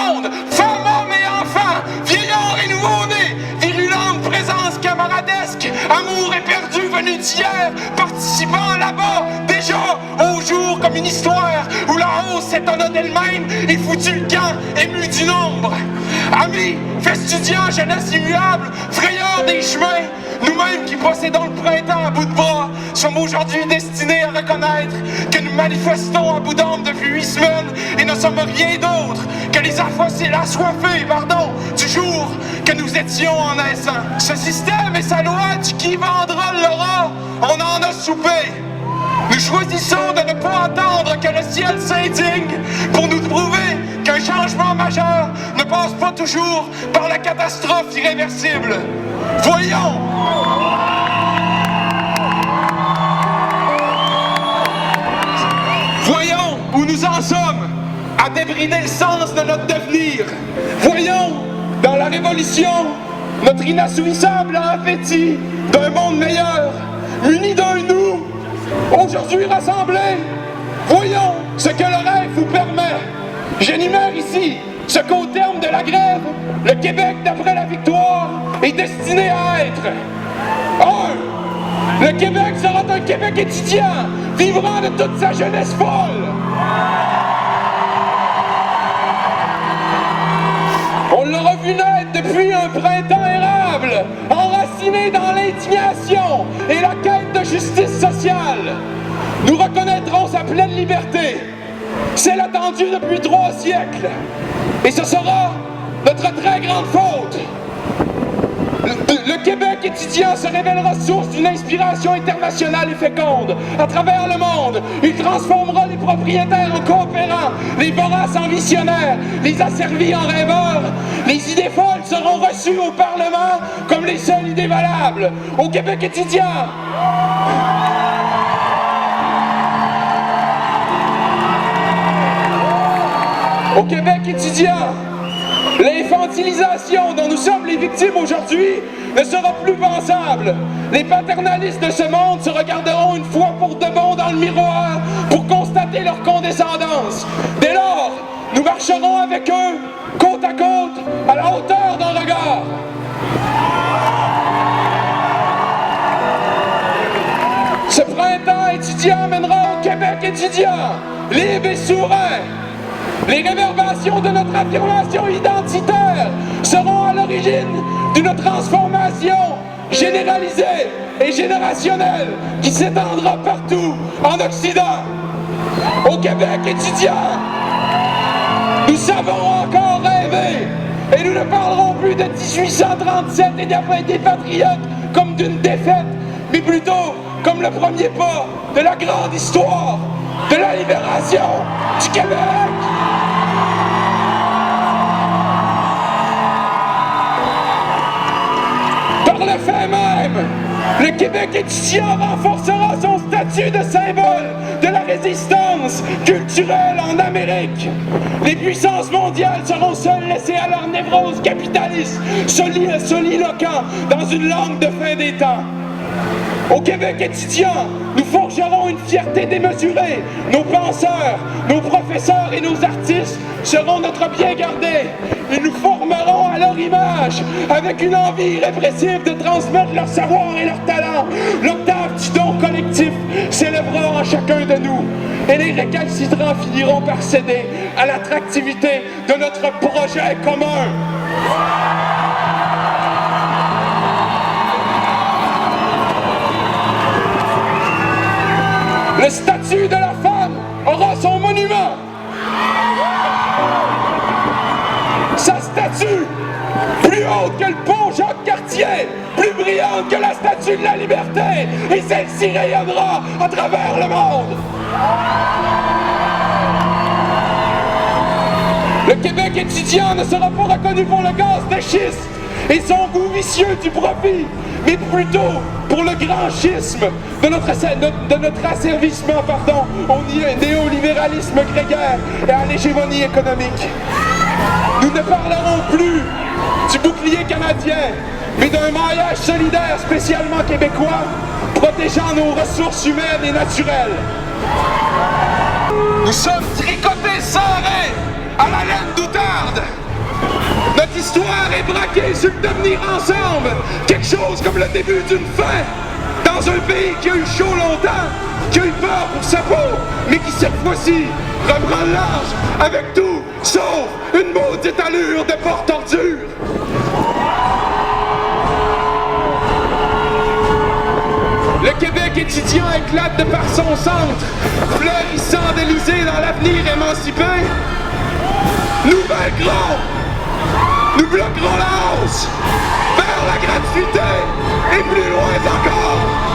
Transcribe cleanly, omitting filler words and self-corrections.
monde, femmes, hommes et enfants, vieillards et nouveau-nés, virulente présence camaradesque, amour éperdu venu d'hier, participant là-bas, déjà au jour comme une histoire où la hausse s'étonna d'elle-même et foutu le camp ému du nombre. Amis, festudiants, jeunesse immuable, frayeurs des chemins, nous-mêmes qui possédons le printemps à bout de bras, sommes aujourd'hui destinés à reconnaître que nous manifestons à bout d'âme depuis 8 semaines et ne sommes rien d'autre que les assoiffés, du jour que nous étions en naissant. Ce système et sa loi du qui vendra l'aura, on en a soupé. Nous choisissons de ne pas attendre que le ciel s'indigne pour nous prouver qu'un changement majeur ne passe pas toujours par la catastrophe irréversible. Voyons! Voyons où nous en sommes à débrider le sens de notre devenir. Voyons dans la révolution notre inassouissable appétit d'un monde meilleur, muni d'un nous, aujourd'hui rassemblés. Voyons ce que le rêve vous permet. J'énumère ici ce qu'au terme de la grève, le Québec d'après la victoire est destiné à être. 1. Le Québec sera un Québec étudiant, vivrant de toute sa jeunesse folle. On l'aura vu naître depuis un printemps érable, enraciné dans l'indignation et la quête de justice sociale. Nous reconnaîtrons sa pleine liberté. C'est l'attendu depuis 3 siècles. Et ce sera notre très grande faute. Le Québec étudiant se révélera source d'une inspiration internationale et féconde. À travers le monde, il transformera les propriétaires en coopérants, les voraces en visionnaires, les asservis en rêveurs. Les idées folles seront reçues au Parlement comme les seules idées valables. Au Québec étudiant, au Québec étudiant, l'infantilisation dont nous sommes les victimes aujourd'hui ne sera plus pensable. Les paternalistes de ce monde se regarderont une fois pour de bon dans le miroir pour constater leur condescendance. Dès lors, nous marcherons avec eux, côte à côte, à la hauteur d'un regard. Ce printemps étudiant mènera au Québec étudiant, libre et souverain. Les réverbations de notre affirmation identitaire seront à l'origine d'une transformation généralisée et générationnelle qui s'étendra partout en Occident. Au Québec étudiant, nous savons encore rêver et nous ne parlerons plus de 1837 et des patriotes comme d'une défaite, mais plutôt comme le premier pas de la grande histoire de la libération du Québec. Par le fait même, le Québec étudiant renforcera son statut de symbole de la résistance culturelle en Amérique. Les puissances mondiales seront seules laissées à leur névrose capitaliste, soliloquant dans une langue de fin des temps. Au Québec étudiant, nous forgerons une fierté démesurée. Nos penseurs, nos professeurs et nos artistes seront notre bien gardé. Ils nous formeront à leur image, avec une envie irrépressible de transmettre leur savoir et leur talent. L'octave du don collectif s'élèvera en chacun de nous. Et les récalcitrants finiront par céder à l'attractivité de notre projet commun. Le statut de la femme aura son monument. Sa statue, plus haute que le pont Jacques-Cartier, plus brillante que la statue de la liberté, et celle-ci rayonnera à travers le monde. Le Québec étudiant ne sera pas reconnu pour le gaz de schiste et son goût vicieux du profit, mais plutôt pour le grand schisme de notre asservissement au néolibéralisme grégaire et à l'hégémonie économique. Nous ne parlerons plus du bouclier canadien, mais d'un maillage solidaire spécialement québécois, protégeant nos ressources humaines et naturelles. Nous sommes tricotés sans arrêt à la laine d'outarde. Notre histoire est braquée sur le devenir ensemble, quelque chose comme le début d'une fin. Dans un pays qui a eu chaud longtemps, qui a eu peur pour sa peau, mais qui cette fois-ci reprend le large avec tout, sauf une maudite allure de porte-ordure. Le Québec étudiant éclate de par son centre, fleurissant d'Élysée dans l'avenir émancipé. Nous vaincrons! Nous bloquerons la hausse vers la gratuité et plus loin encore!